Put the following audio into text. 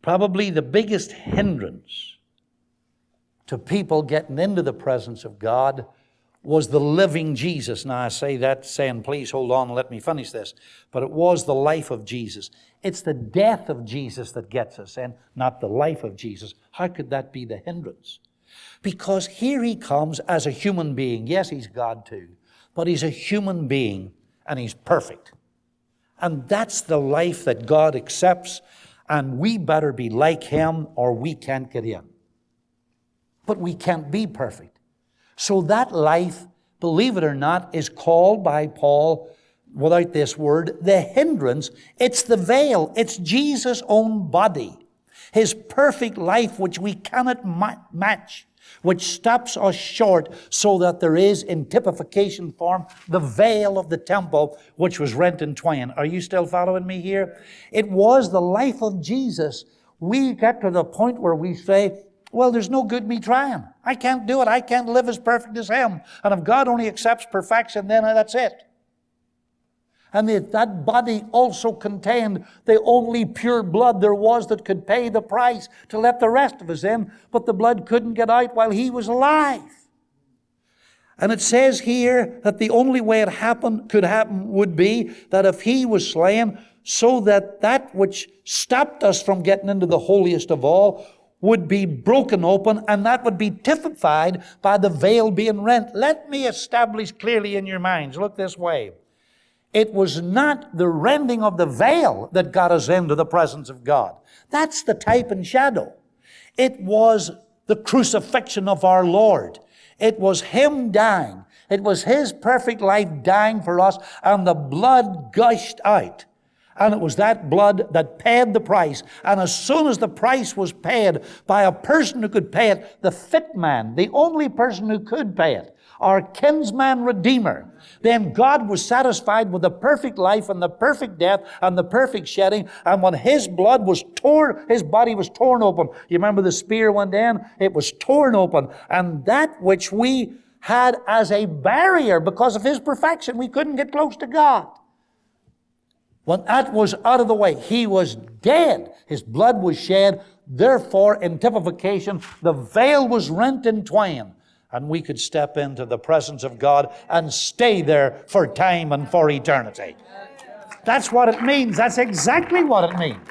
Probably the biggest hindrance to people getting into the presence of God was the living Jesus. Now I say that saying, please hold on and let me finish this. But it was the life of Jesus. It's the death of Jesus that gets us, and not the life of Jesus. How could that be the hindrance? Because here he comes as a human being. Yes, he's God too. But he's a human being, and he's perfect. And that's the life that God accepts, and we better be like him or we can't get in. But we can't be perfect. So that life, believe it or not, is called by Paul, without this word, the hindrance. It's the veil. It's Jesus' own body. His perfect life, which we cannot match, which stops us short, so that there is, in typification form, the veil of the temple, which was rent in twain. Are you still following me here? It was the life of Jesus. We get to the point where we say, well, there's no good me trying. I can't do it. I can't live as perfect as him. And if God only accepts perfection, then that's it. And that body also contained the only pure blood there was that could pay the price to let the rest of us in. But the blood couldn't get out while he was alive. And it says here that the only way it could happen would be that if he was slain, so that that which stopped us from getting into the holiest of all would be broken open, and that would be typified by the veil being rent. Let me establish clearly in your minds, look this way. It was not the rending of the veil that got us into the presence of God. That's the type and shadow. It was the crucifixion of our Lord. It was him dying. It was his perfect life dying for us, and the blood gushed out. And it was that blood that paid the price. And as soon as the price was paid by a person who could pay it, the fit man, the only person who could pay it, our kinsman redeemer, then God was satisfied with the perfect life and the perfect death and the perfect shedding. And when his blood was torn, his body was torn open. You remember the spear went in? It was torn open. And that which we had as a barrier because of his perfection, we couldn't get close to God. When that was out of the way, he was dead. His blood was shed. Therefore, in typification, the veil was rent in twain. And we could step into the presence of God and stay there for time and for eternity. That's what it means. That's exactly what it means.